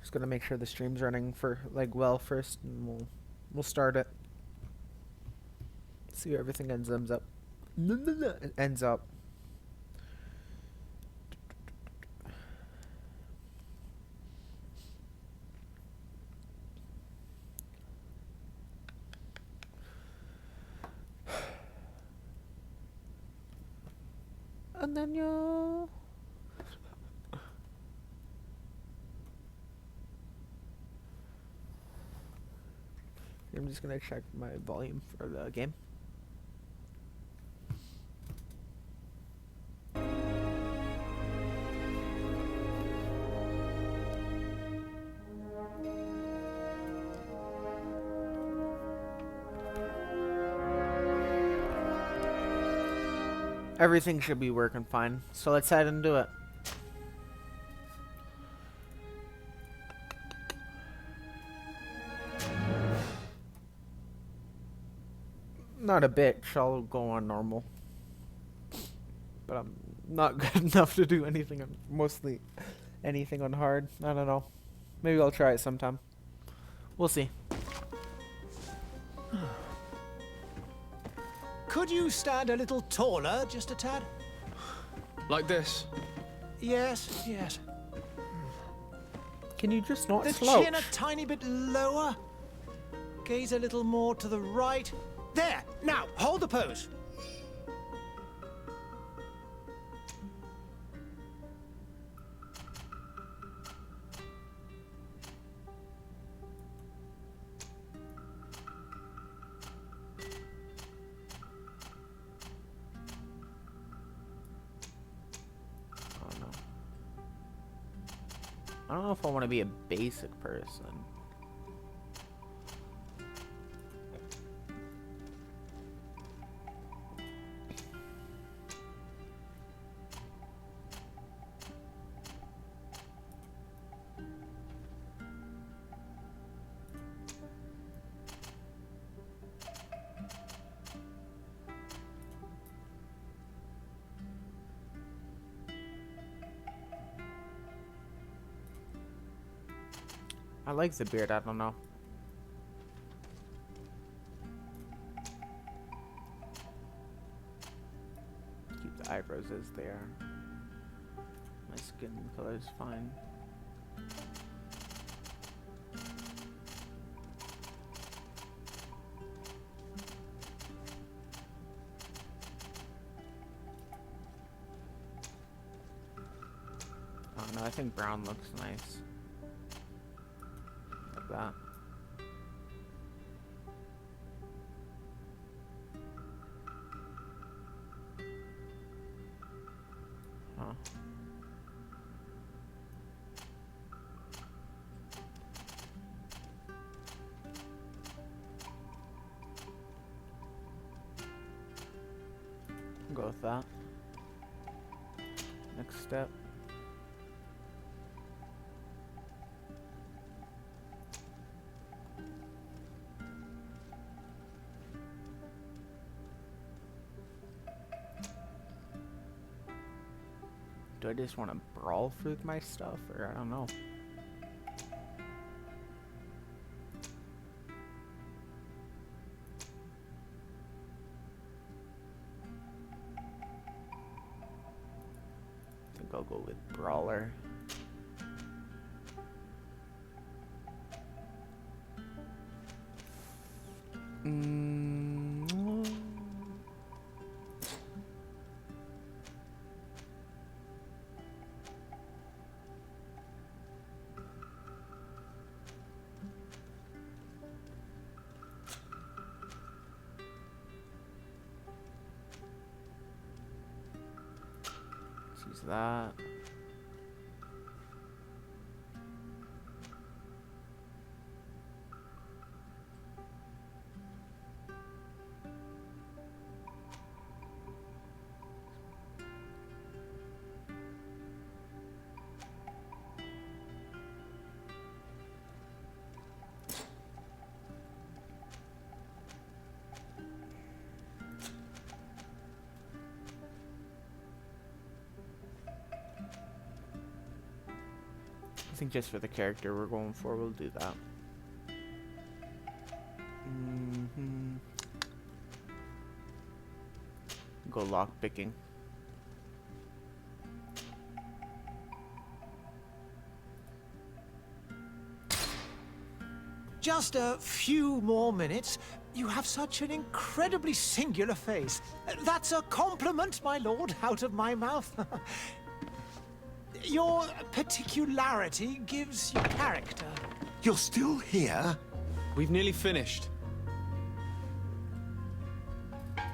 Just gonna make sure the stream's running for like well first, and we'll start it. See where everything ends up. Ends up. And then you. I'm just gonna check my volume for the game. Everything should be working fine, so let's head and do it. Not a bitch, I'll go on normal. But I'm not good enough to do anything on, mostly anything on hard. I don't know. Maybe I'll try it sometime. We'll see. Could you stand a little taller, just a tad? Like this? Yes, yes. Can you just not The slouch? chin a tiny bit lower. Gaze a little more to the right. There! Now, hold the pose. I don't know if I want to be a basic person. I like the beard, I don't know. Keep the eyebrows as they are. My skin color is fine. Oh no, I think brown looks nice. That. Huh. Go with that. Next step. Do I just want to brawl through my stuff, or I don't know. I think I'll go with brawler. Use that. think just for the character we're going for, we'll do that. Go lock picking. Just a few more minutes. You have such an incredibly singular face. That's a compliment, my lord, out of my mouth. Your particularity gives you character. You're still here? We've nearly finished.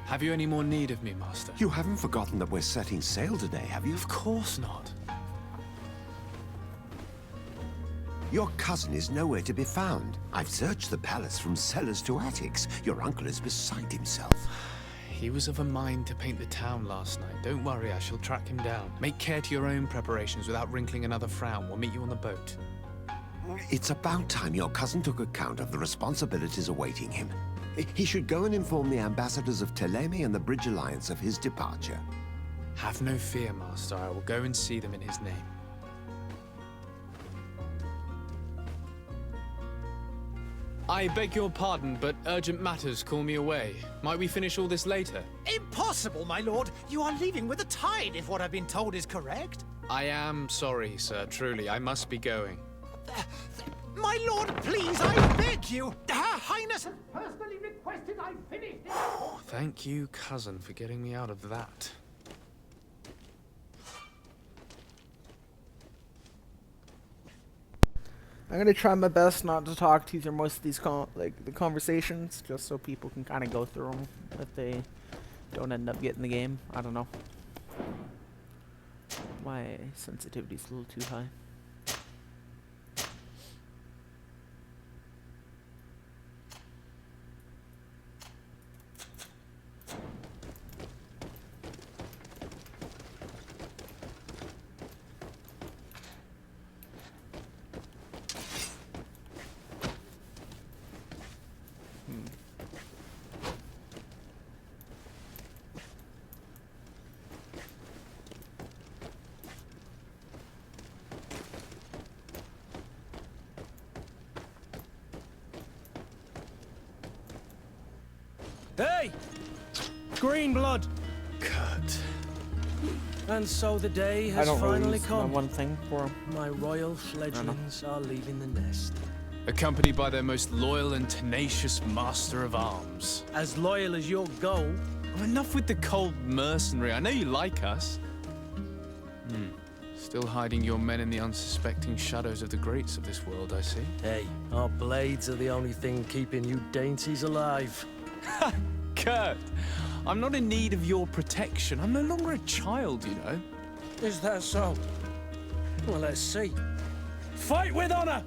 Have you any more need of me, Master? You haven't forgotten that we're setting sail today, have you? Of course not. Your cousin is nowhere to be found. I've searched the palace from cellars to attics. Your uncle is beside himself. He was of a mind to paint the town last night. Don't worry, I shall track him down. Make care to your own preparations without wrinkling another frown. We'll meet you on the boat. It's about time your cousin took account of the responsibilities awaiting him. He should go and inform the ambassadors of Toothley and the Bridge Alliance of his departure. Have no fear, Master. I will go and see them in his name. I beg your pardon, but urgent matters call me away. Might we finish all this later? Impossible, my lord. You are leaving with the tide, if what I've been told is correct. I am sorry, sir. Truly, I must be going. My lord, please, I beg you. Her Highness has personally requested I finish this. Thank you, cousin, for getting me out of that. I'm gonna try my best not to talk to you through most of these the conversations, just so people can kind of go through them if they don't end up getting the game. I don't know. My sensitivity's a little too high. Hey! Green blood! Kurt. And so the day I has don't really finally use my come. one thing for him. My royal fledglings are leaving the nest. Accompanied by their most loyal and tenacious master of arms. As loyal as your goal. Oh, enough with the cold mercenary. I know you like us. Still hiding your men in the unsuspecting shadows of the greats of this world, I see. Hey, our blades are the only thing keeping you dainties alive. Kurt, I'm not in need of your protection. I'm no longer a child, you know. Is that so? Well, let's see. Fight with honor!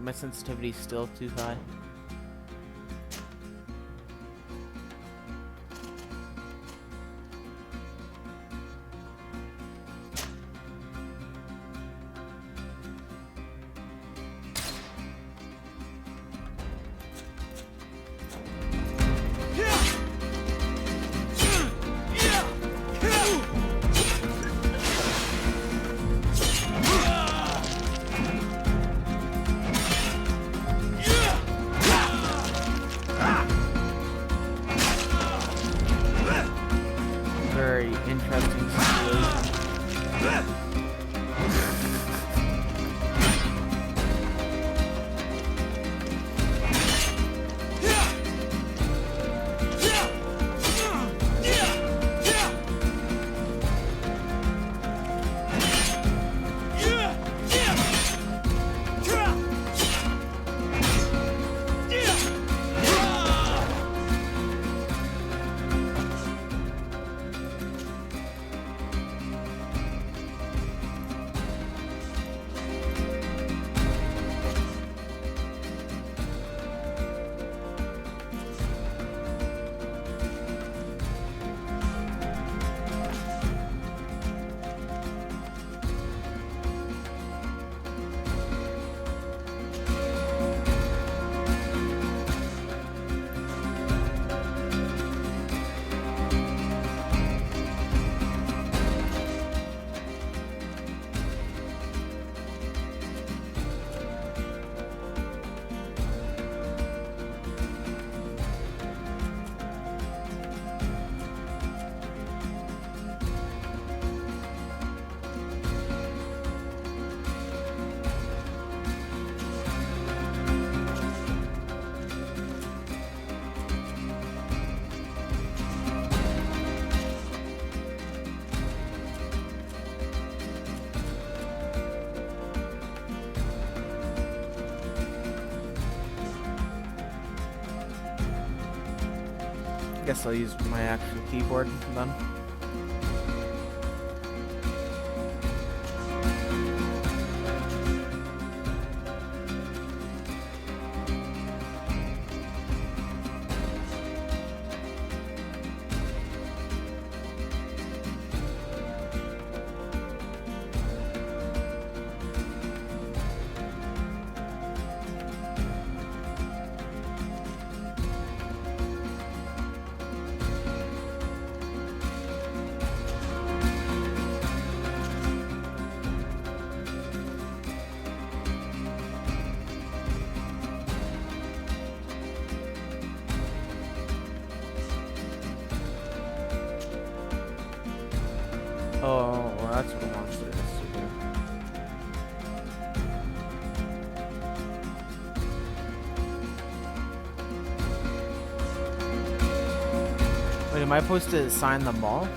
My sensitivity's still too high. Guess I'll use my actual keyboard then. Oh, well, that's what a monster is. Wait, am I supposed to assign them all?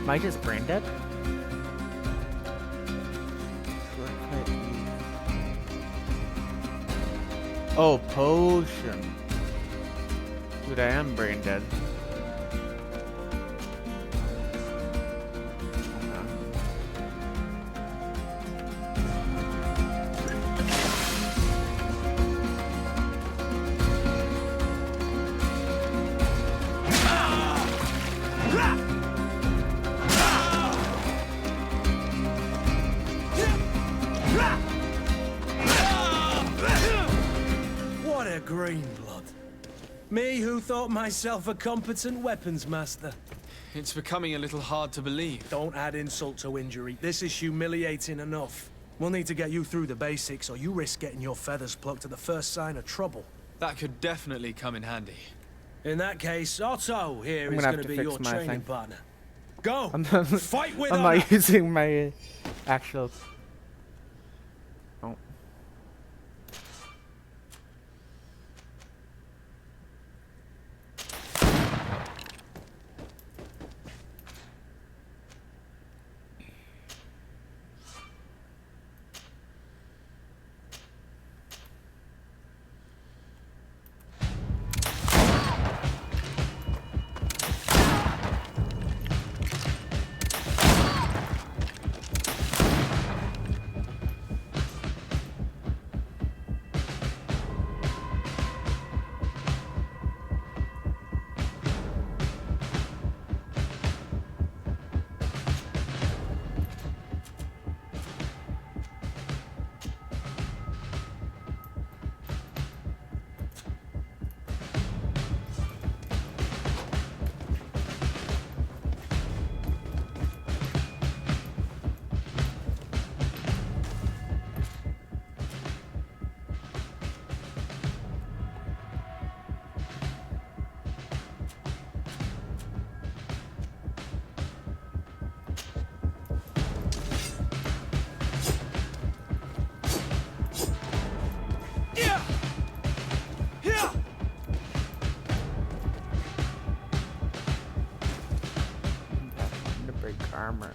Am I just brain dead? Oh, potion. Dude, I am brain dead. What a green blood. Me who thought myself a competent weapons master. It's becoming a little hard to believe. Don't add insult to injury. This is humiliating enough. We'll need to get you through the basics, or you risk getting your feathers plucked at the first sign of trouble. That could definitely come in handy. In that case, Otto here I'm is gonna going have to to be fix your my training thing. partner. Go! I'm not, Fight with I'm honor! not using my actual... Oh. Armor.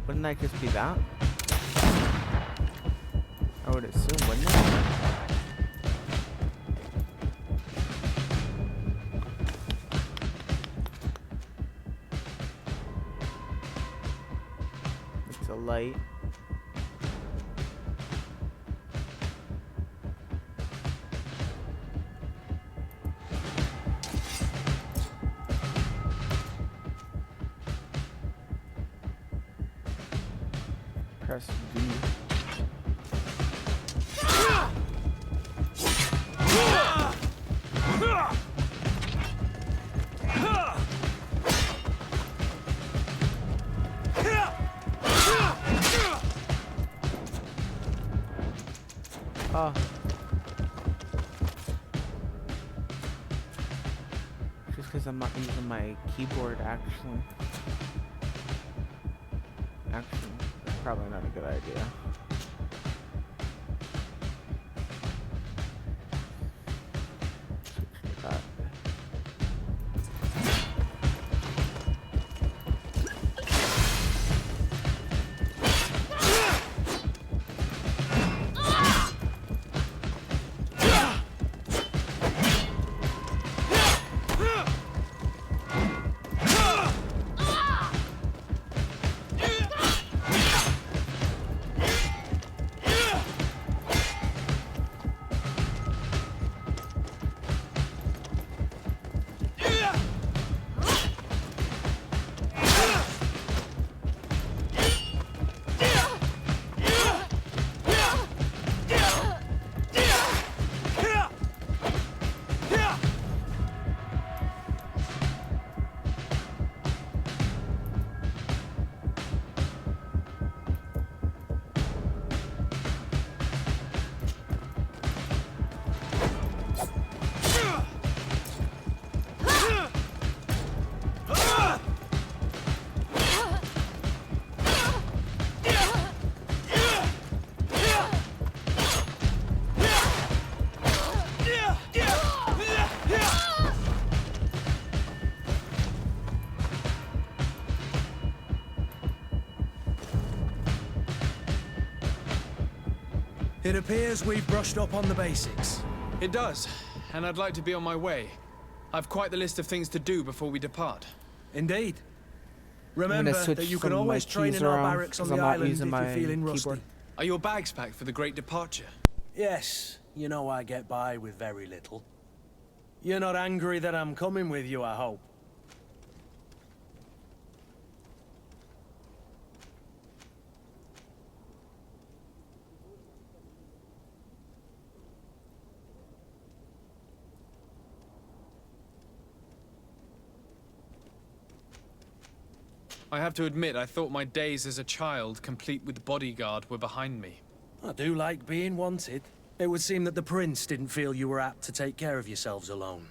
Wouldn't that just be that? I would assume, wouldn't it? It's a light. Press V. Oh. Just because I'm not using my keyboard, actually. Actually, that's probably not a good idea. Switch to that. It appears we've brushed up on the basics. It does, and I'd like to be on my way. I've quite the list of things to do before we depart. Indeed. I'm Remember gonna switch that you some can of my always train keys in our around, barracks on 'cause the I'm not island if using you're my feeling rusty. keyboard. Are your bags packed for the great departure? Yes, you know I get by with very little. You're not angry that I'm coming with you, I hope. I have to admit, I thought my days as a child, complete with bodyguard, were behind me. I do like being wanted. It would seem that the prince didn't feel you were apt to take care of yourselves alone.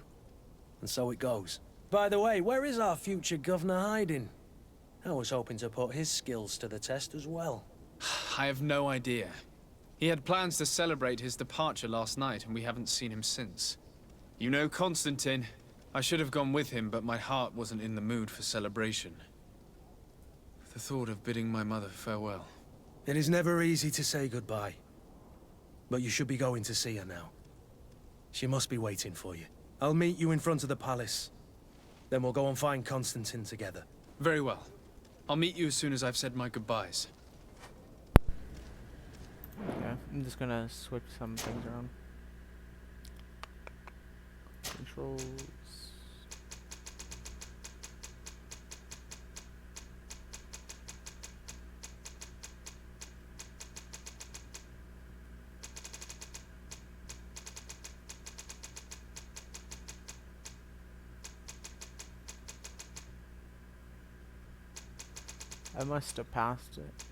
And so it goes. By the way, where is our future governor hiding? I was hoping to put his skills to the test as well. I have no idea. He had plans to celebrate his departure last night, and we haven't seen him since. You know Constantine. I should have gone with him, but my heart wasn't in the mood for celebration. The thought of bidding my mother farewell. It is never easy to say goodbye. But you should be going to see her now. She must be waiting for you. I'll meet you in front of the palace. Then we'll go and find Constantine together. Very well. I'll meet you as soon as I've said my goodbyes. Okay, I'm just gonna switch some things around. Controls. I must have passed it.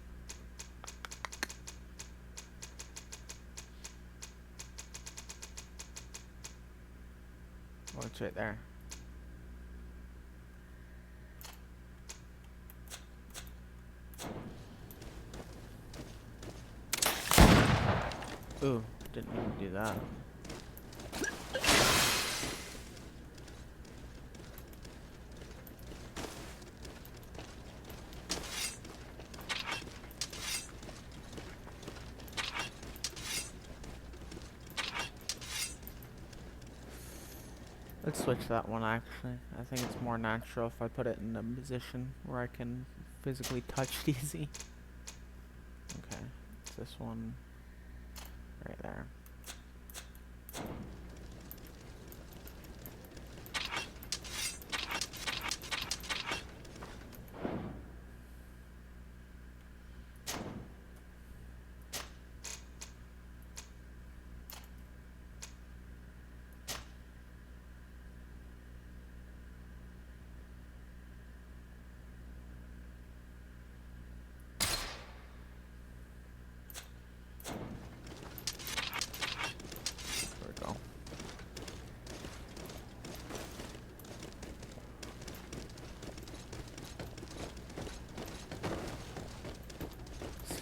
Oh, it's right there. Ooh, didn't even do that. Let's switch that one actually. I think it's more natural if I put it in a position where I can physically touch it easy. Okay, it's this one right there.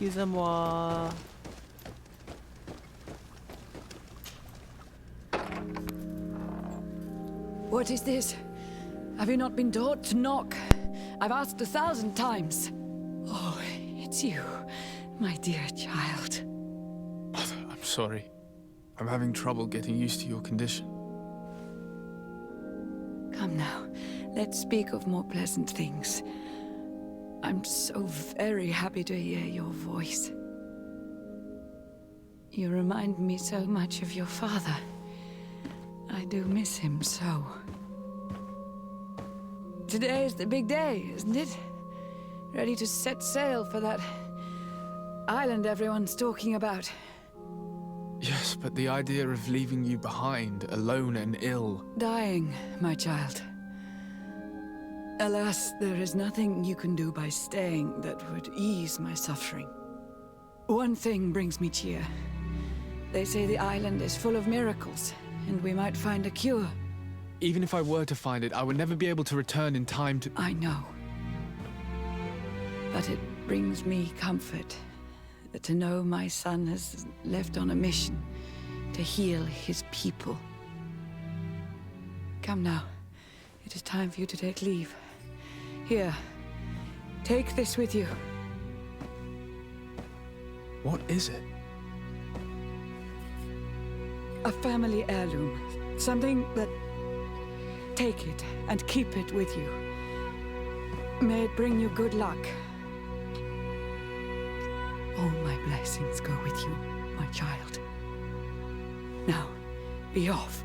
Excusez-moi. What is this? Have you not been taught to knock? I've asked 1,000 times. Oh, it's you, my dear child. Mother, I'm sorry. I'm having trouble getting used to your condition. Come now, let's speak of more pleasant things. I'm so very happy to hear your voice. You remind me so much of your father. I do miss him so. Today is the big day, isn't it? Ready to set sail for that island everyone's talking about. Yes, but the idea of leaving you behind, alone and ill... Dying, my child. Alas, there is nothing you can do by staying that would ease my suffering. One thing brings me cheer. They say the island is full of miracles, and we might find a cure. Even if I were to find it, I would never be able to return in time to... I know. But it brings me comfort to know my son has left on a mission to heal his people. Come now. It is time for you to take leave. Here, take this with you. What is it? A family heirloom. Something that... Take it and keep it with you. May it bring you good luck. All my blessings go with you, my child. Now, be off.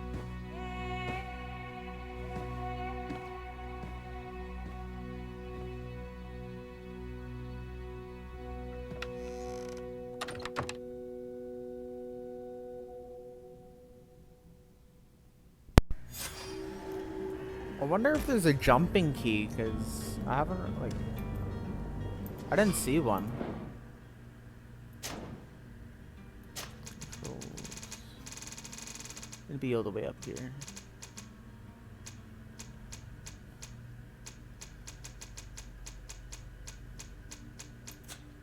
I wonder if there's a jumping key, because I haven't, like... I didn't see one. It'd be all the way up here.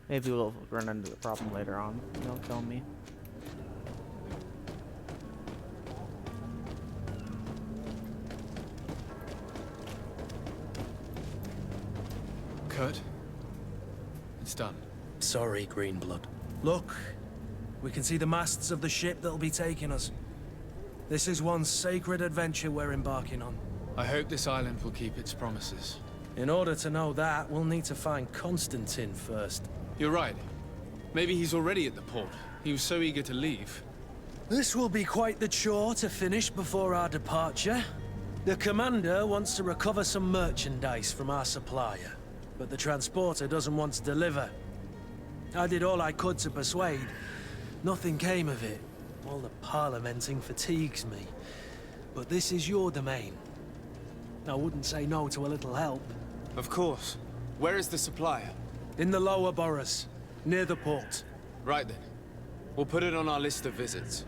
Maybe we'll run into the problem later on. They'll tell me. Kurt? It's done. Sorry, Greenblood. Look, we can see the masts of the ship that'll be taking us. This is one sacred adventure we're embarking on. I hope this island will keep its promises. In order to know that, we'll need to find Constantine first. You're right. Maybe he's already at the port. He was so eager to leave. This will be quite the chore to finish before our departure. The commander wants to recover some merchandise from our supplier, but the transporter doesn't want to deliver. I did all I could to persuade. Nothing came of it. All the parliamenting fatigues me. But this is your domain. I wouldn't say no to a little help. Of course. Where is the supplier? In the lower boroughs, near the port. Right then. We'll put it on our list of visits.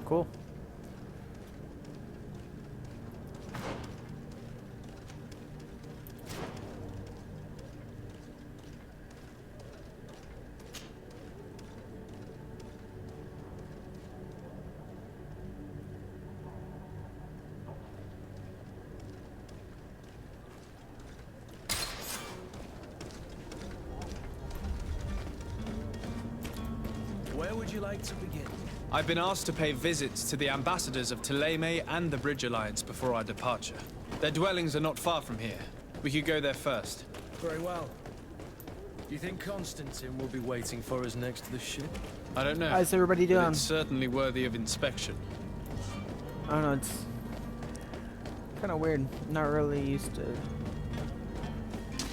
Cool. Where would you like to begin? I've been asked to pay visits to the ambassadors of Toleime and the Bridge Alliance before our departure. Their dwellings are not far from here. We could go there first. Very well. You think Constantine will be waiting for us next to the ship? I don't know. How's everybody but doing? It's certainly worthy of inspection. I don't know, it's kind of weird. Not really used to...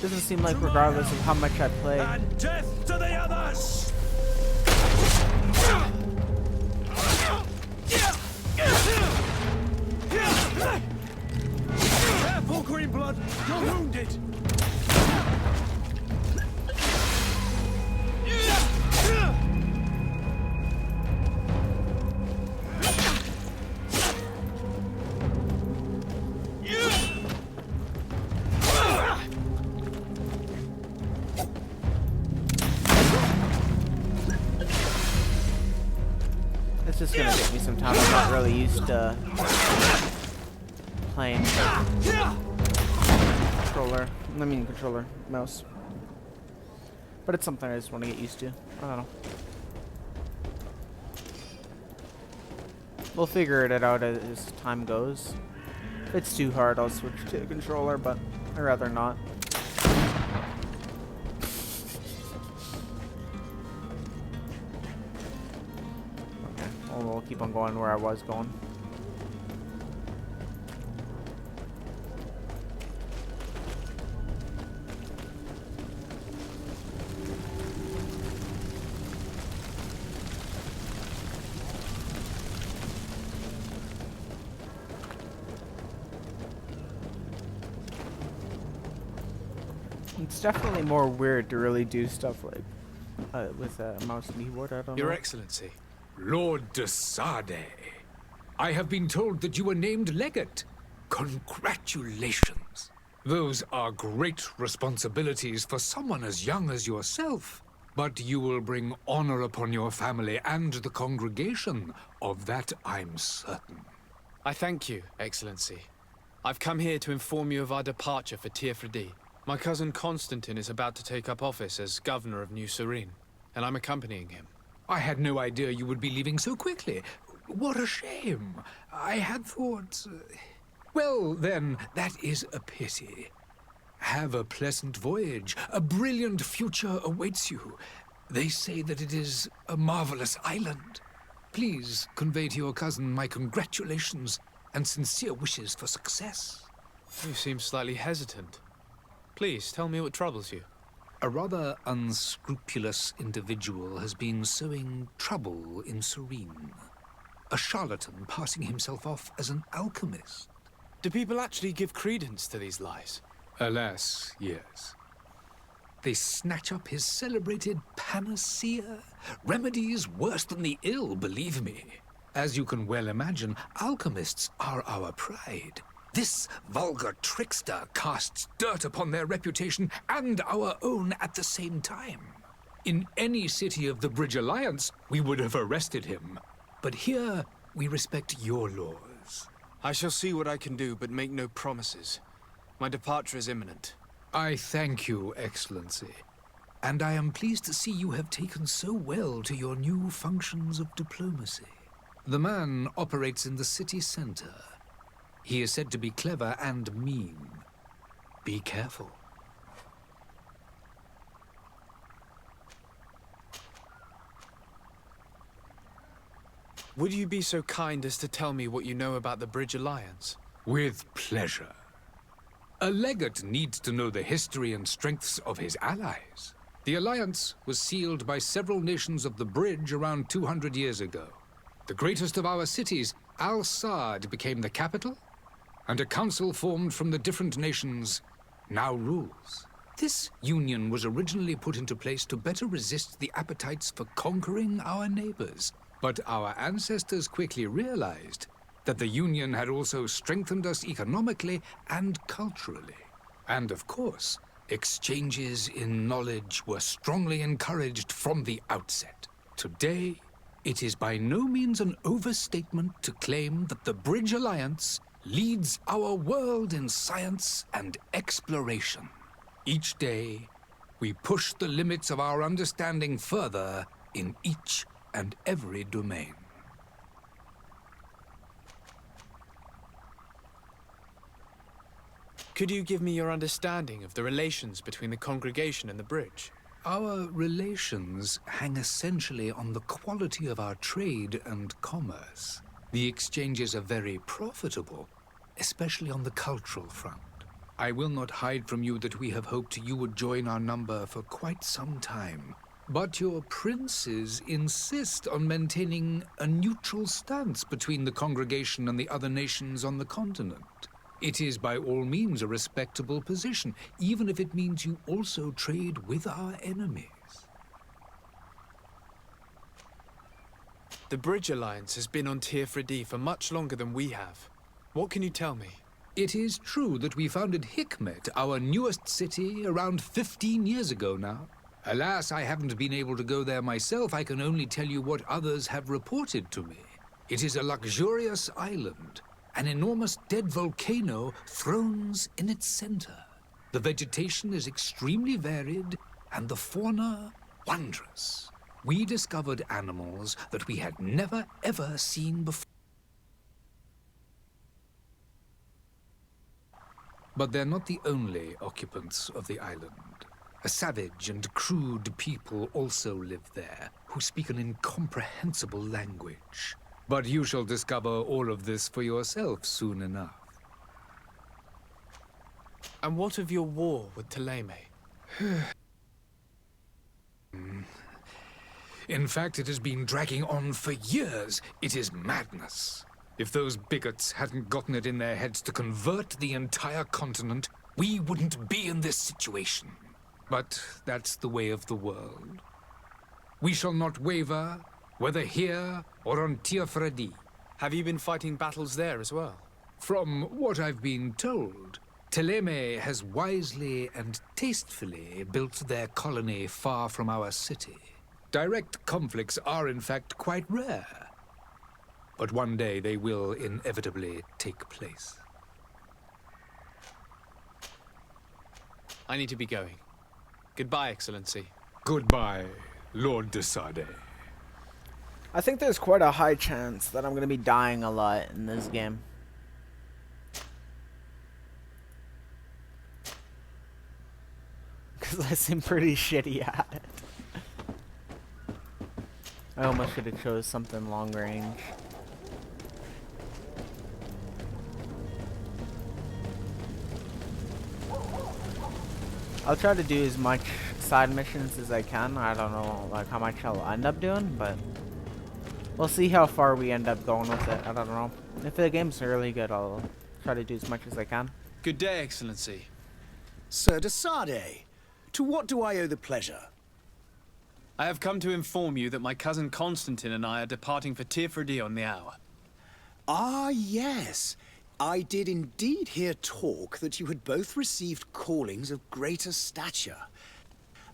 Doesn't seem like regardless of how much I play. And death to the others! This is gonna take me some time. I'm not really used to playing controller, mouse. But it's something I just want to get used to. I don't know. We'll figure it out as time goes. If it's too hard, I'll switch to a controller, but I'd rather not. Okay, well, we'll keep on going where I was going. It's definitely more weird to really do stuff like with a mouse and keyboard. I don't know. Your Excellency. Lord de Sade, I have been told that you were named legate. Congratulations. Those are great responsibilities for someone as young as yourself. But you will bring honor upon your family and the congregation. Of that I'm certain. I thank you, Excellency. I've come here to inform you of our departure for Tyrfredi. My cousin Constantine is about to take up office as governor of New Serene, and I'm accompanying him. I had no idea you would be leaving so quickly. What a shame. I had thought... Well, then, that is a pity. Have a pleasant voyage. A brilliant future awaits you. They say that it is a marvelous island. Please convey to your cousin my congratulations and sincere wishes for success. You seem slightly hesitant. Please, tell me what troubles you. A rather unscrupulous individual has been sowing trouble in Serene. A charlatan passing himself off as an alchemist. Do people actually give credence to these lies? Alas, yes. They snatch up his celebrated panacea. Remedies worse than the ill, believe me. As you can well imagine, alchemists are our pride. This vulgar trickster casts dirt upon their reputation and our own at the same time. In any city of the Bridge Alliance, we would have arrested him. But here, we respect your laws. I shall see what I can do, but make no promises. My departure is imminent. I thank you, Excellency. And I am pleased to see you have taken so well to your new functions of diplomacy. The man operates in the city center. He is said to be clever and mean. Be careful. Would you be so kind as to tell me what you know about the Bridge Alliance? With pleasure. A legate needs to know the history and strengths of his allies. The alliance was sealed by several nations of the Bridge around 200 years ago. The greatest of our cities, Al-Saad, became the capital, and a council formed from the different nations now rules. This union was originally put into place to better resist the appetites for conquering our neighbors. But our ancestors quickly realized that the union had also strengthened us economically and culturally. And of course, exchanges in knowledge were strongly encouraged from the outset. Today, it is by no means an overstatement to claim that the Bridge Alliance leads our world in science and exploration. Each day, we push the limits of our understanding further in each and every domain. Could you give me your understanding of the relations between the congregation and the Bridge? Our relations hang essentially on the quality of our trade and commerce. The exchanges are very profitable, especially on the cultural front. I will not hide from you that we have hoped you would join our number for quite some time. But your princes insist on maintaining a neutral stance between the congregation and the other nations on the continent. It is by all means a respectable position, even if it means you also trade with our enemies. The Bridge Alliance has been on Tyrfredi for much longer than we have. What can you tell me? It is true that we founded Hikmet, our newest city, around 15 years ago now. Alas, I haven't been able to go there myself. I can only tell you what others have reported to me. It is a luxurious island. An enormous dead volcano thrones in its center. The vegetation is extremely varied, and the fauna wondrous. We discovered animals that we had never ever seen before. But they're not the only occupants of the island. A savage and crude people also live there, who speak an incomprehensible language. But you shall discover all of this for yourself soon enough. And what of your war with Thélème? In fact, it has been dragging on for years. It is madness. If those bigots hadn't gotten it in their heads to convert the entire continent, we wouldn't be in this situation. But that's the way of the world. We shall not waver, whether here or on Tyrfredi. Have you been fighting battles there as well? From what I've been told, Thélème has wisely and tastefully built their colony far from our city. Direct conflicts are in fact quite rare. But one day they will inevitably take place. I need to be going. Goodbye, Excellency. Goodbye, Lord de Sade. I think there's quite a high chance that I'm going to be dying a lot in this game. Because I seem pretty shitty at it. I almost should have chose something long range. I'll try to do as much side missions as I can. I don't know like how much I'll end up doing, but we'll see how far we end up going with it. I don't know. If the game's really good, I'll try to do as much as I can. Good day, Excellency. Sir de Sade, to what do I owe the pleasure? I have come to inform you that my cousin Constantine and I are departing for Tyrfredi on the hour. Ah, yes. I did indeed hear talk that you had both received callings of greater stature.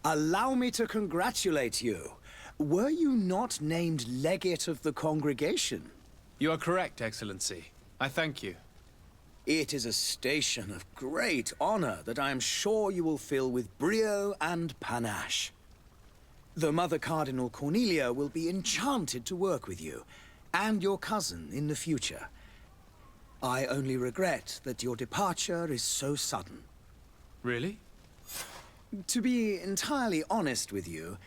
Allow me to congratulate you. Were you not named legate of the congregation? You are correct, Excellency. I thank you. It is a station of great honor that I am sure you will fill with brio and panache. The Mother Cardinal Cornelia will be enchanted to work with you, and your cousin in the future. I only regret that your departure is so sudden. Really? To be entirely honest with you,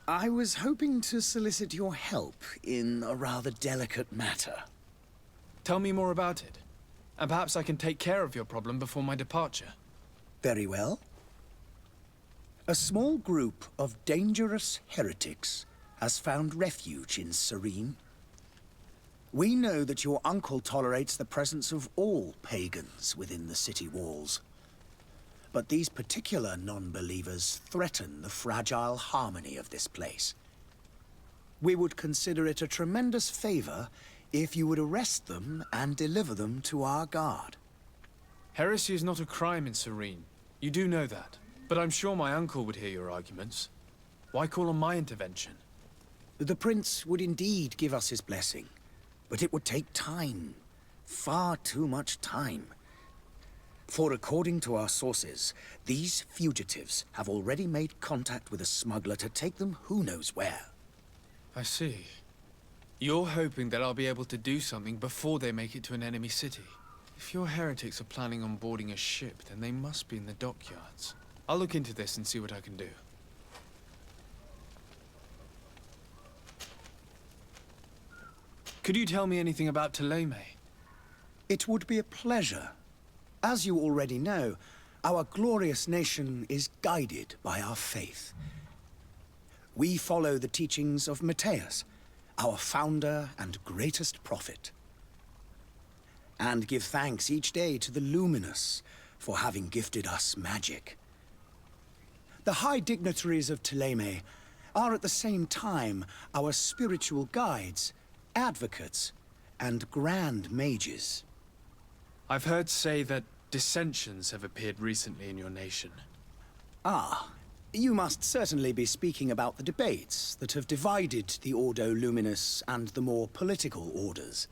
I was hoping to solicit your help in a rather delicate matter. Tell me more about it. And perhaps I can take care of your problem before my departure. Very well. A small group of dangerous heretics has found refuge in Serene. We know that your uncle tolerates the presence of all pagans within the city walls. But these particular non-believers threaten the fragile harmony of this place. We would consider it a tremendous favor if you would arrest them and deliver them to our guard. Heresy is not a crime in Serene. You do know that. But I'm sure my uncle would hear your arguments. Why call on my intervention? The prince would indeed give us his blessing, but it would take time. Far too much time. For according to our sources, these fugitives have already made contact with a smuggler to take them who knows where. I see. You're hoping that I'll be able to do something before they make it to an enemy city. If your heretics are planning on boarding a ship, then they must be in the dockyards. I'll look into this and see what I can do. Could you tell me anything about Thélème? It would be a pleasure. As you already know, our glorious nation is guided by our faith. We follow the teachings of Matthias, our founder and greatest prophet, and give thanks each day to the Luminous for having gifted us magic. The high dignitaries of Thélème are at the same time our spiritual guides, advocates, and grand mages. I've heard say that dissensions have appeared recently in your nation. Ah, You must certainly be speaking about the debates that have divided the Ordo Luminous and the more political orders.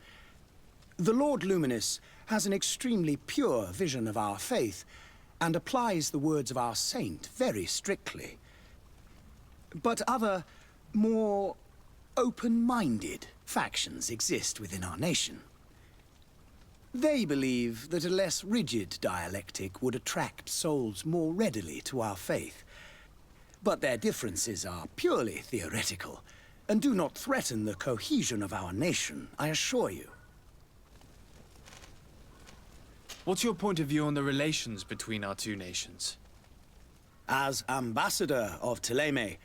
The Lord Luminous has an extremely pure vision of our faith and applies the words of our saint very strictly. But other, more open-minded factions exist within our nation. They believe that a less rigid dialectic would attract souls more readily to our faith. But their differences are purely theoretical, and do not threaten the cohesion of our nation, I assure you. What's your point of view on the relations between our two nations? As ambassador of Thélème,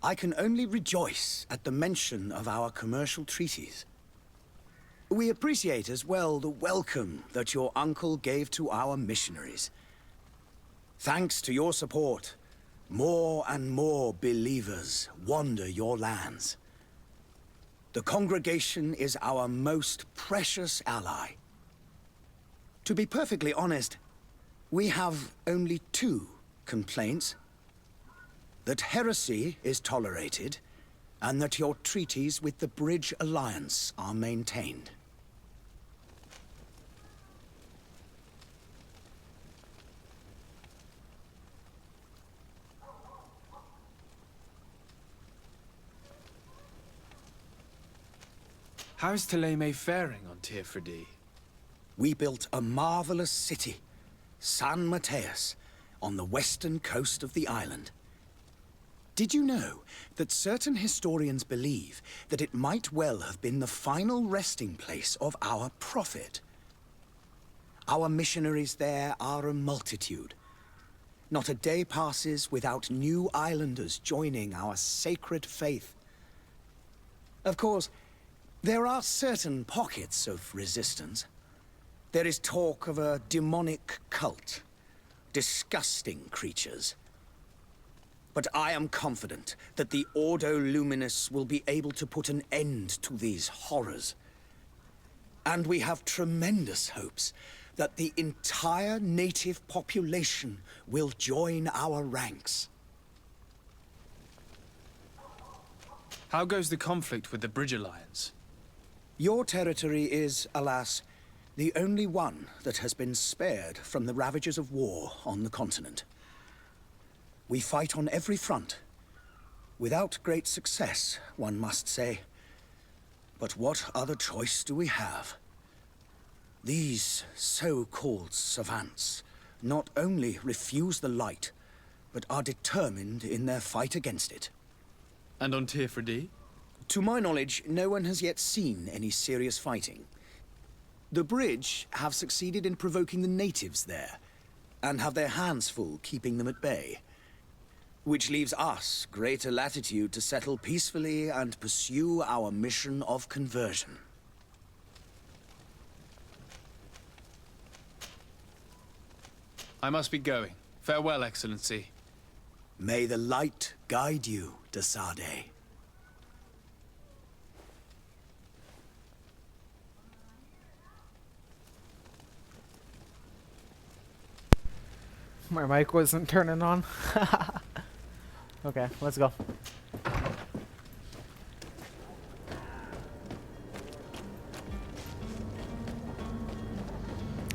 I can only rejoice at the mention of our commercial treaties. We appreciate as well the welcome that your uncle gave to our missionaries. Thanks to your support, more and more believers wander your lands. The congregation is our most precious ally. To be perfectly honest, we have only two complaints. That heresy is tolerated, and that your treaties with the Bridge Alliance are maintained. How is Thélème faring on Tyrfredi? We built a marvelous city, San Mateus, on the western coast of the island. Did you know that certain historians believe that it might well have been the final resting place of our prophet? Our missionaries there are a multitude. Not a day passes without new islanders joining our sacred faith. Of course, there are certain pockets of resistance. There is talk of a demonic cult, disgusting creatures. But I am confident that the Ordo Luminous will be able to put an end to these horrors. And we have tremendous hopes that the entire native population will join our ranks. How goes the conflict with the Bridge Alliance? Your territory is, alas, the only one that has been spared from the ravages of war on the continent. We fight on every front. Without great success, one must say. But what other choice do we have? These so-called savants not only refuse the light, but are determined in their fight against it. And on Tyrfredi? To my knowledge, no one has yet seen any serious fighting. The Bridge have succeeded in provoking the natives there, and have their hands full keeping them at bay. Which leaves us greater latitude to settle peacefully and pursue our mission of conversion. I must be going. Farewell, Excellency. May the light guide you, de Sade. My mic wasn't turning on. Okay, let's go.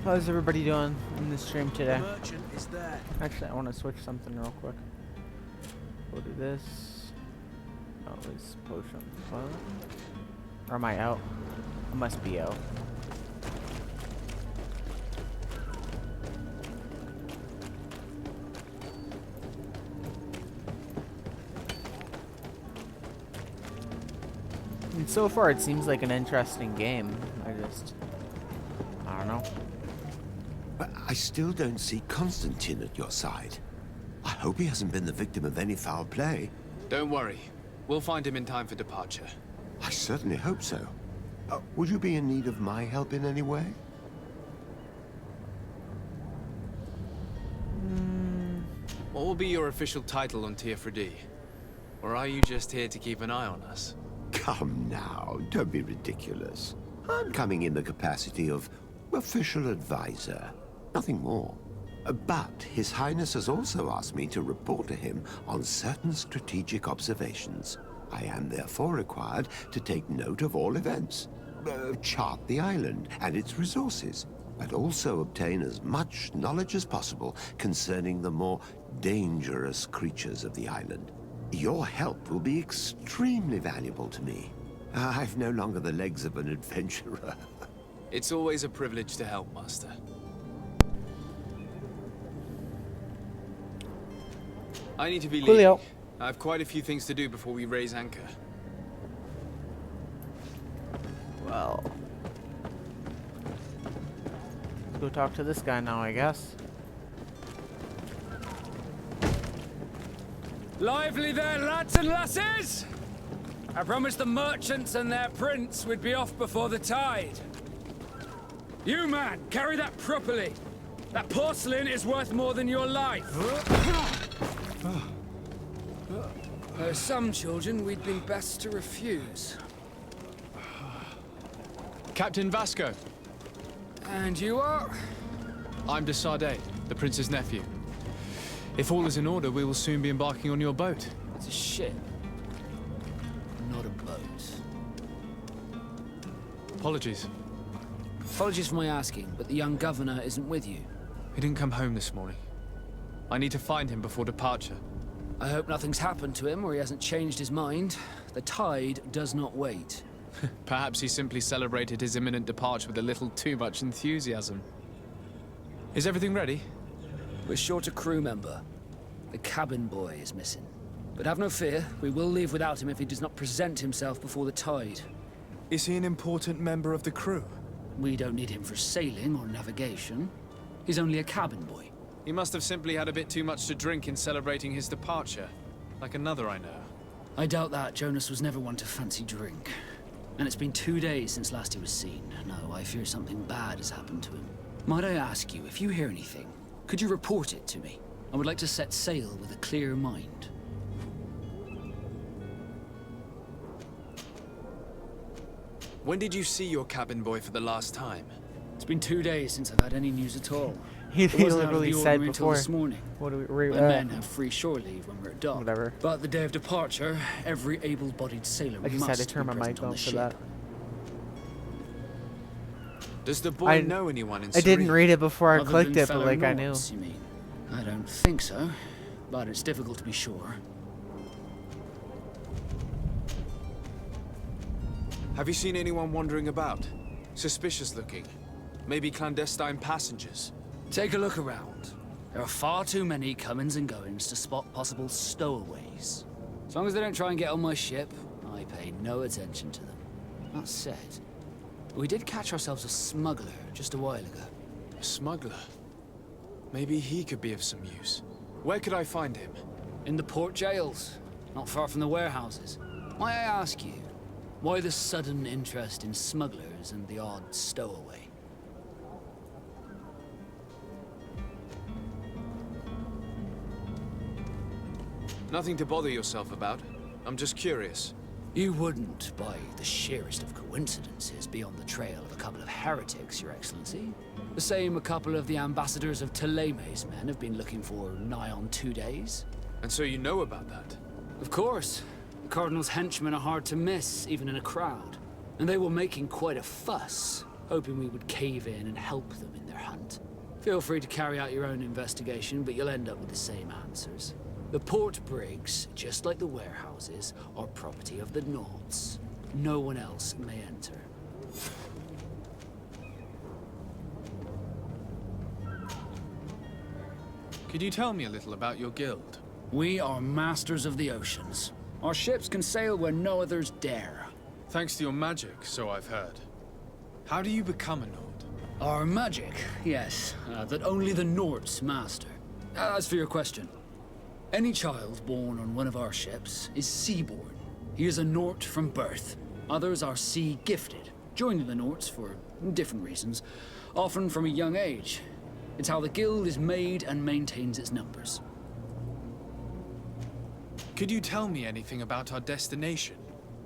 How's everybody doing in the stream today? The merchant is there. Actually, I want to switch something real quick. We'll do this. Oh, it's potion. What? Or am I out? I must be out. And so far, it seems like an interesting game. I don't know. But I still don't see Constantine at your side. I hope he hasn't been the victim of any foul play. Don't worry. We'll find him in time for departure. I certainly hope so. Would you be in need of my help in any way? What will be your official title on Tyrfredi? Or are you just here to keep an eye on us? Come now, don't be ridiculous. I'm coming in the capacity of official advisor. Nothing more. But His Highness has also asked me to report to him on certain strategic observations. I am therefore required to take note of all events, chart the island and its resources, but also obtain as much knowledge as possible concerning the more dangerous creatures of the island. Your help will be extremely valuable to me. I've no longer the legs of an adventurer. It's always a privilege to help, Master. I need to be leaving. Coolio. I have quite a few things to do before we raise anchor. Well, let's go talk to this guy now, I guess. Lively there, lads and lasses! I promised the merchants and their prince we'd be off before the tide. You, man, carry that properly. That porcelain is worth more than your life. There are some children we'd been best to refuse. Captain Vasco. And you are? I'm de Sardet, the prince's nephew. If all is in order, we will soon be embarking on your boat. It's a ship. Not a boat. Apologies. Apologies for my asking, but the young governor isn't with you. He didn't come home this morning. I need to find him before departure. I hope nothing's happened to him or he hasn't changed his mind. The tide does not wait. Perhaps he simply celebrated his imminent departure with a little too much enthusiasm. Is everything ready? We're short a crew member. The cabin boy is missing. But have no fear, we will leave without him if he does not present himself before the tide. Is he an important member of the crew? We don't need him for sailing or navigation. He's only a cabin boy. He must have simply had a bit too much to drink in celebrating his departure. Like another I know. I doubt that. Jonas was never one to fancy drink. And it's been 2 days since last he was seen. No, I fear something bad has happened to him. Might I ask you, if you hear anything, could you report it to me? I would like to set sail with a clear mind. When did you see your cabin boy for the last time? It's been 2 days since I've had any news at all. He It wasn't out of literally the said ordinary until before. this morning. What do we? My men have free shore leave when we're at dock. Whatever. But the day of departure, every able-bodied sailor I just must had to turn be my present mic on on the for ship. that. Does the boy I- know anyone in I didn't Serene? read it before I Other clicked than it, but fellow like I knew. Nords, you mean? I don't think so, but it's difficult to be sure. Have you seen anyone wandering about? Suspicious looking? Maybe clandestine passengers? Take a look around. There are far too many comings and goings to spot possible stowaways. As long as they don't try and get on my ship, I pay no attention to them. That said, we did catch ourselves a smuggler just a while ago. A smuggler? Maybe he could be of some use. Where could I find him? In the port jails, not far from the warehouses. Might I ask you, why the sudden interest in smugglers and the odd stowaway? Nothing to bother yourself about. I'm just curious. You wouldn't, by the sheerest of coincidences, be on the trail of a couple of heretics, Your Excellency. The same a couple of the ambassadors of Toleme's men have been looking for nigh on 2 days. And so you know about that? Of course. The Cardinal's henchmen are hard to miss, even in a crowd. And they were making quite a fuss, hoping we would cave in and help them in their hunt. Feel free to carry out your own investigation, but you'll end up with the same answers. The port brigs, just like the warehouses, are property of the Nords. No one else may enter. Could you tell me a little about your guild? We are masters of the oceans. Our ships can sail where no others dare. Thanks to your magic, so I've heard. How do you become a Nord? Our magic, yes, that only the Nords master. As for your question, any child born on one of our ships is seaborn. He is a Nord from birth. Others are sea-gifted, joining the Nords for different reasons, often from a young age. It's how the guild is made and maintains its numbers. Could you tell me anything about our destination?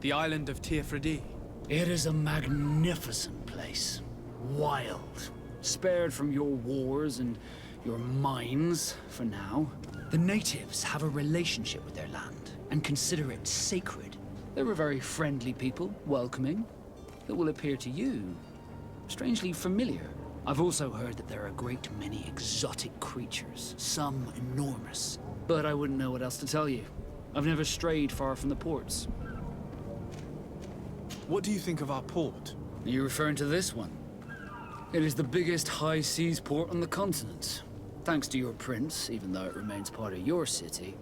The island of Tearfredi? It is a magnificent place. Wild. Spared from your wars and your mines, for now. The natives have a relationship with their land and consider it sacred. They're a very friendly people, welcoming, that will appear to you strangely familiar. I've also heard that there are a great many exotic creatures, some enormous. But I wouldn't know what else to tell you. I've never strayed far from the ports. What do you think of our port? Are you referring to this one? It is the biggest high seas port on the continent. Thanks to your prince, even though it remains part of your city,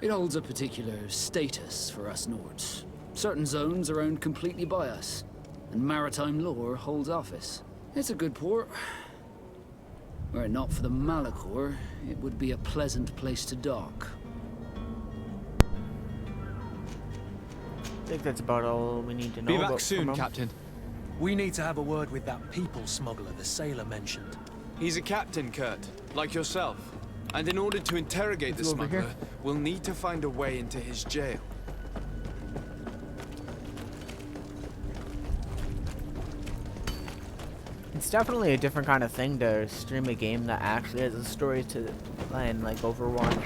it holds a particular status for us Nords. Certain zones are owned completely by us, and maritime law holds office. It's a good port. Were it not for the Malachor, it would be a pleasant place to dock. I think that's about all we need to know Be about back soon, him. Captain. We need to have a word with that people smuggler the sailor mentioned. He's a captain, Kurt, like yourself. And in order to interrogate the Over here. smuggler, we'll need to find a way into his jail. It's definitely a different kind of thing to stream a game that actually has a story to and like Overwatch.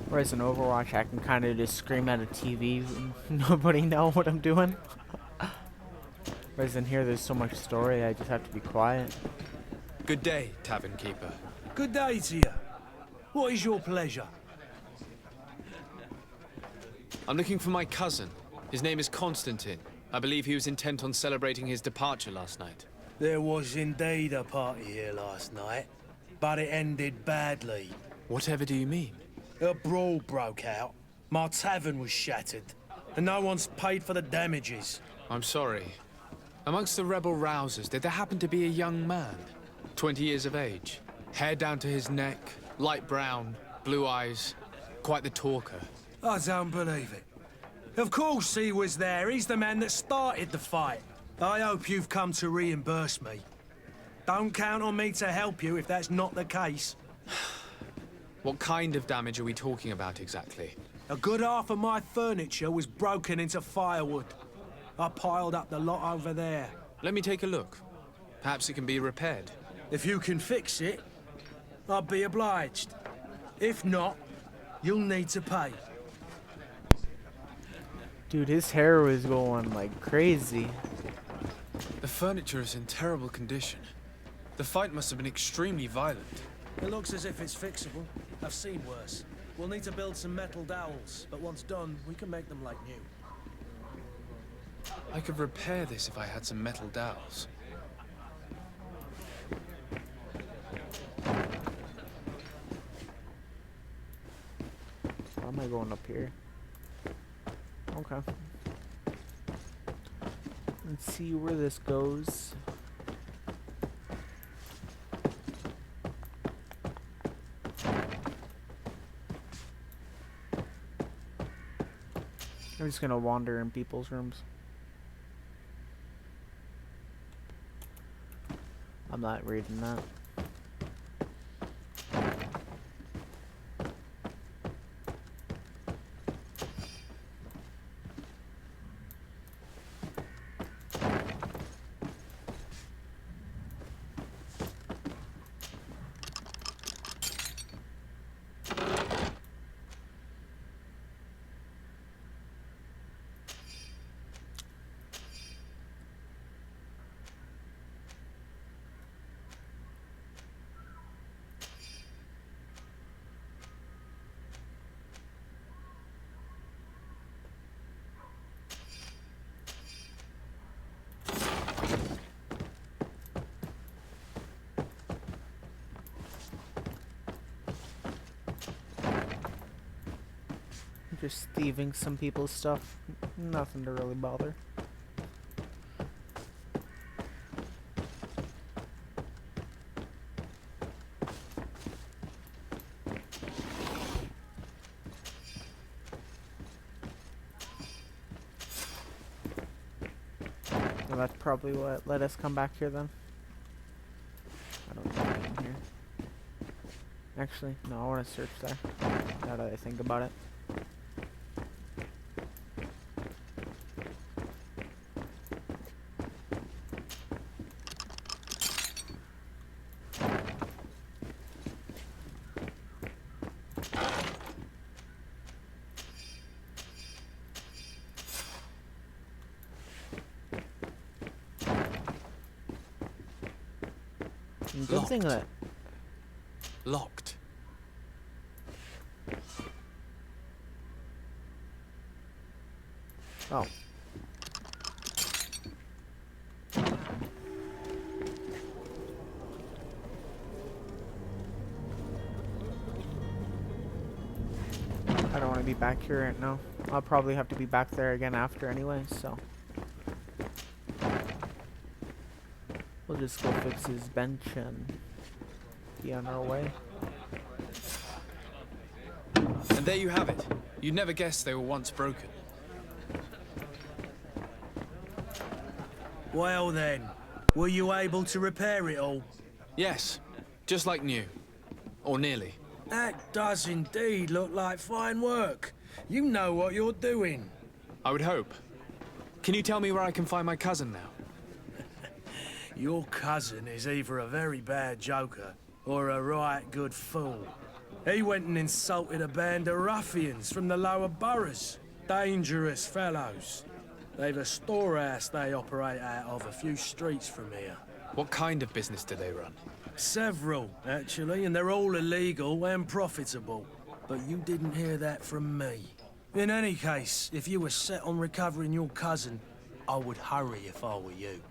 Whereas in Overwatch, I can kind of just scream at a TV and nobody know what I'm doing. Whereas in here, there's so much story, I just have to be quiet. Good day, tavern keeper. Good day to you. What is your pleasure? I'm looking for my cousin. His name is Constantine. I believe he was intent on celebrating his departure last night. There was indeed a party here last night, but it ended badly. Whatever do you mean? A brawl broke out. My tavern was shattered, and no one's paid for the damages. I'm sorry. Amongst the rebel rousers, did there happen to be a young man? 20 years of age. Hair down to his neck, light brown, blue eyes. Quite the talker. I don't believe it. Of course he was there. He's the man that started the fight. I hope you've come to reimburse me. Don't count on me to help you if that's not the case. What kind of damage are we talking about exactly? A good half of my furniture was broken into firewood. I piled up the lot over there. Let me take a look. Perhaps it can be repaired. If you can fix it, I'll be obliged. If not, you'll need to pay. Dude, his hair was going like crazy. The furniture is in terrible condition. The fight must have been extremely violent. It looks as if it's fixable. I've seen worse. We'll need to build some metal dowels, but once done, we can make them like new. I could repair this if I had some metal dowels. Why am I going up here? Okay. Let's see where this goes. I'm just gonna wander in people's rooms. I'm not reading that. Just thieving some people's stuff. Nothing to really bother. Well, that's probably what let us come back here then. I don't know what's in here. Actually, no, I want to search there. Now that I think about it. Good thing that. Locked. Oh. I don't want to be back here right now. I'll probably have to be back there again after anyway, so. We'll just go fix his bench and be on our way. And there you have it. You'd never guess they were once broken. Well then, were you able to repair it all? Yes, just like new. Or nearly. That does indeed look like fine work. You know what you're doing. I would hope. Can you tell me where I can find my cousin now? Your cousin is either a very bad joker or a right good fool. He went and insulted a band of ruffians from the lower boroughs. Dangerous fellows. They've a storehouse they operate out of a few streets from here. What kind of business do they run? Several, actually, and they're all illegal and profitable. But you didn't hear that from me. In any case, if you were set on recovering your cousin, I would hurry if I were you.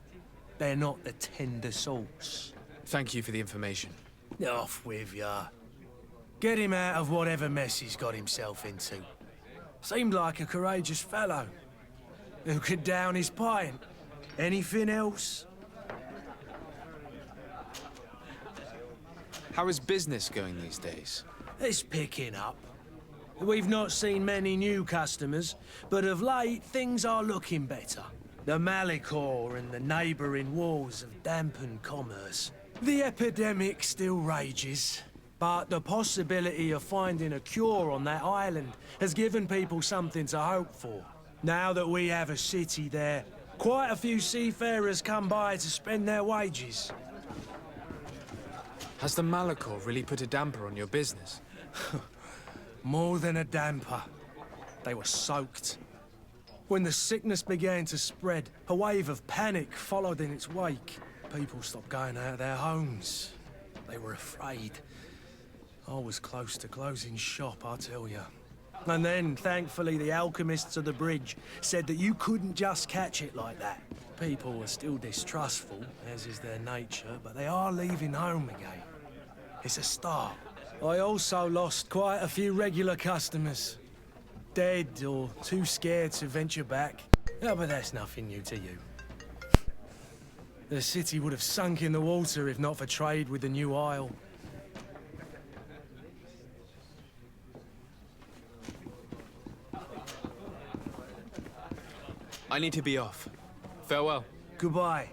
They're not the tender sorts. Thank you for the information. Off with ya. Get him out of whatever mess he's got himself into. Seemed like a courageous fellow. Who could down his pint? Anything else? How is business going these days? It's picking up. We've not seen many new customers, but of late things are looking better. The Malicor and the neighbouring wars have dampened commerce. The epidemic still rages, but the possibility of finding a cure on that island has given people something to hope for. Now that we have a city there, quite a few seafarers come by to spend their wages. Has the Malicor really put a damper on your business? More than a damper. They were soaked. When the sickness began to spread, a wave of panic followed in its wake. People stopped going out of their homes. They were afraid. I was close to closing shop, I tell you. And then, thankfully, the alchemists of the bridge said that you couldn't just catch it like that. People are still distrustful, as is their nature, but they are leaving home again. It's a start. I also lost quite a few regular customers. Dead or too scared to venture back. Oh, but that's nothing new to you. The city would have sunk in the water if not for trade with the new isle. I need to be off. Farewell. Goodbye.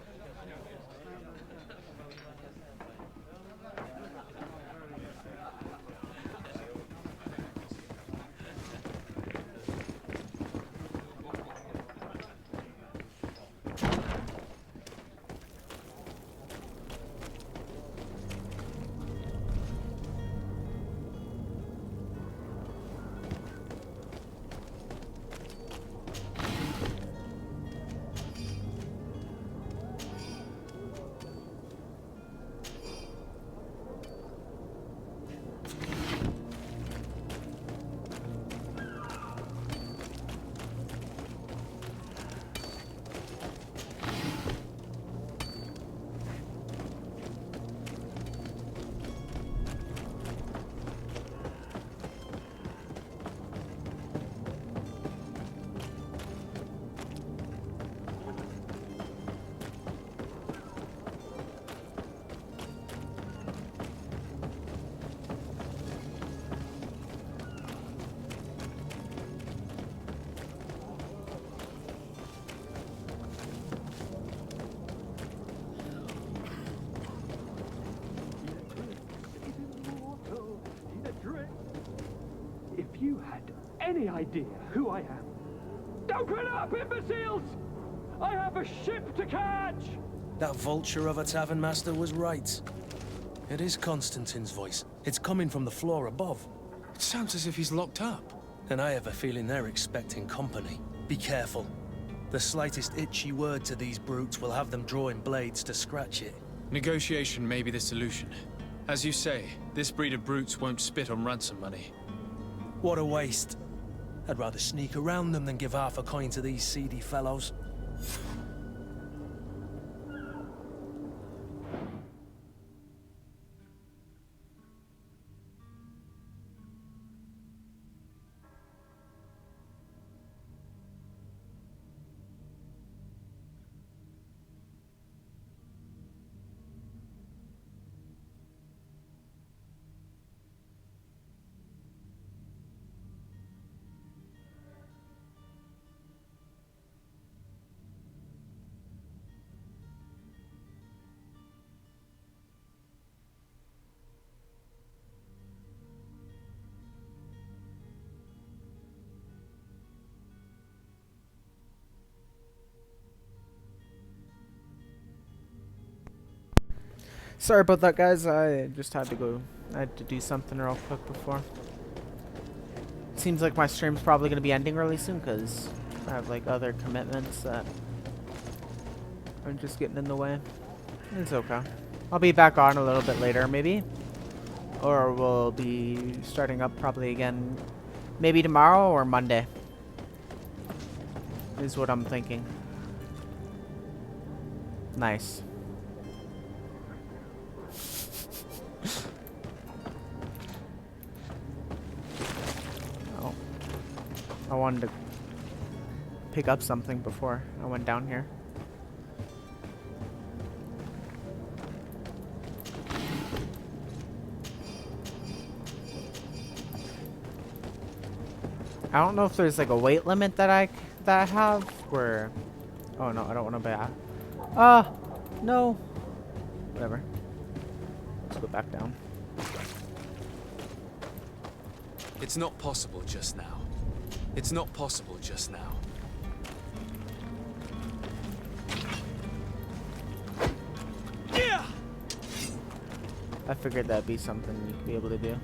If you had any idea who I am... Open up, imbeciles! I have a ship to catch! That vulture of a tavern master was right. It is Constantine's voice. It's coming from the floor above. It sounds as if he's locked up. And I have a feeling they're expecting company. Be careful. The slightest itchy word to these brutes will have them drawing blades to scratch it. Negotiation may be the solution. As you say, this breed of brutes won't spit on ransom money. What a waste. I'd rather sneak around them than give half a coin to these seedy fellows. Sorry about that, guys. I just had to go. I had to do something real quick before. Seems like my stream's probably going to be ending really soon because I have like other commitments that are just getting in the way. It's okay. I'll be back on a little bit later, maybe. Or we'll be starting up probably again maybe tomorrow or Monday. Is what I'm thinking. Nice. I wanted to pick up something before I went down here. I don't know if there's like a weight limit that I have where. Oh no, I don't want to buy. No. Whatever. Let's go back down. It's not possible just now. It's not possible just now. Yeah. I figured that'd be something you'd be able to do.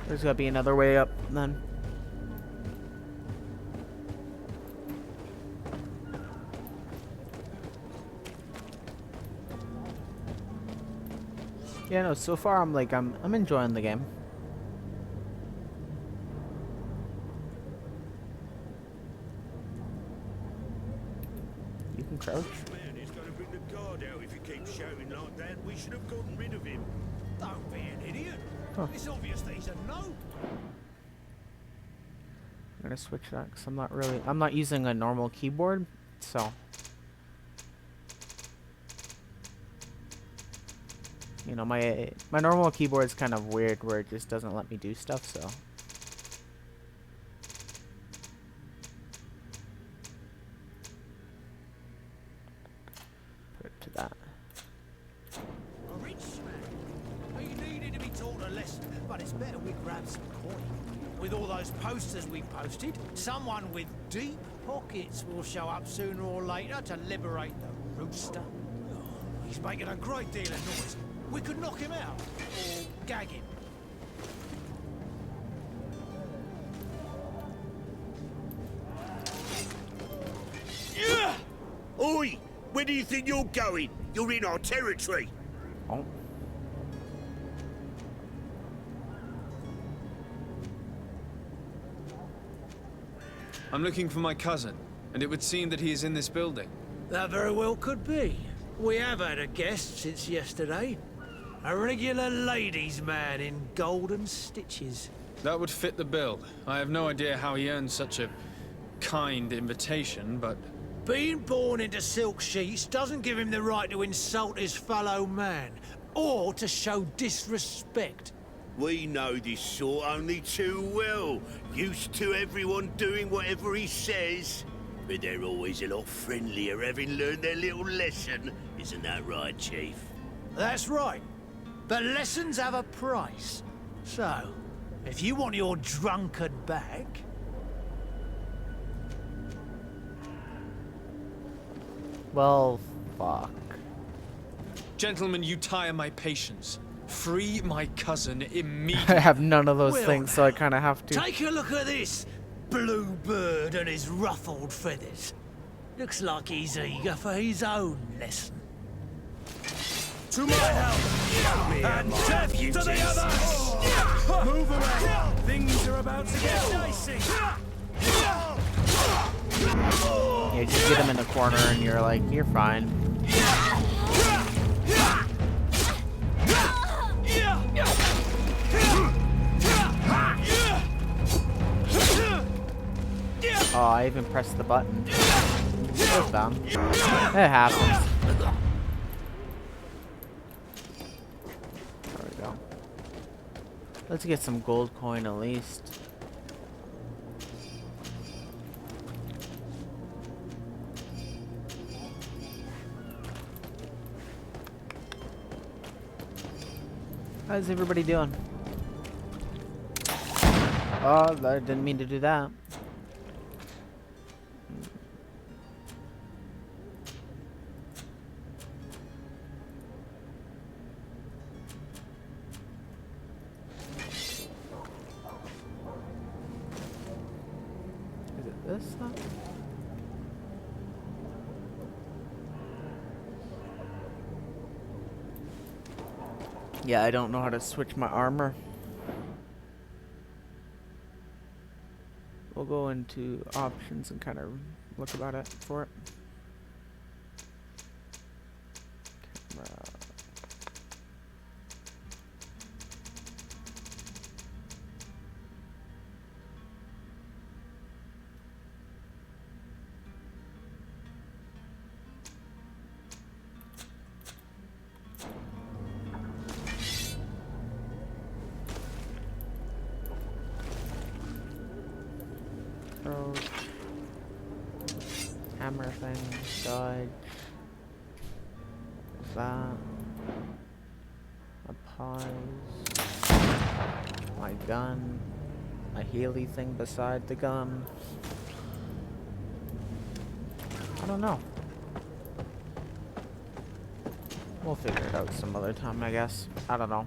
There's gotta be another way up then. Yeah, no, so far I'm enjoying the game. You can crouch. Man is going to bring the guard out if you keep shouting like that. We should have gotten rid of him. Don't be an idiot. Huh. It's obvious that he's a no. I'm gonna switch that because I'm not using a normal keyboard, so. You know, my normal keyboard is kind of weird where it just doesn't let me do stuff, so. Put it to that. A rich man. He needed to be taught a lesson, but it's better we grab some coin. With all those posters we posted, someone with deep pockets will show up sooner or later to liberate the rooster. Oh, he's making a great deal of noise. We could knock him out, or gag him. Yeah! Oi! Where do you think you're going? You're in our territory. Oh. I'm looking for my cousin, and it would seem that he is in this building. That very well could be. We have had a guest since yesterday. A regular ladies' man in golden stitches. That would fit the bill. I have no idea how he earned such a kind invitation, but... Being born into silk sheets doesn't give him the right to insult his fellow man, or to show disrespect. We know this sort only too well. Used to everyone doing whatever he says. But they're always a lot friendlier having learned their little lesson. Isn't that right, Chief? That's right. But lessons have a price. So, if you want your drunkard back... Well, fuck. Gentlemen, you tire my patience. Free my cousin immediately. I have none of those Well, things, so I kind of have to. take a look at this. blue bird and his ruffled feathers. Looks like he's eager for his own lesson. To my help! And death to the others! Move away! Things are about to get dicey! Yeah, just get him in the corner and you're like, you're fine. Oh, I even pressed the button. It was dumb. It happens. There we go. Let's get some gold coin at least. How's everybody doing? Oh, I didn't mean to do that. Is it this stuff? Yeah, I don't know how to switch my armor. We'll go into options and kind of look about it for it. Camera. Approach. Hammer thing, dodge. That. A pause. My gun. A Healy thing beside the gun. I don't know. We'll figure it out some other time, I guess. I don't know.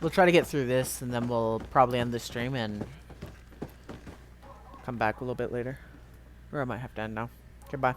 We'll try to get through this, and then we'll probably end the stream and come back a little bit later. Or I might have to end now. Okay, bye.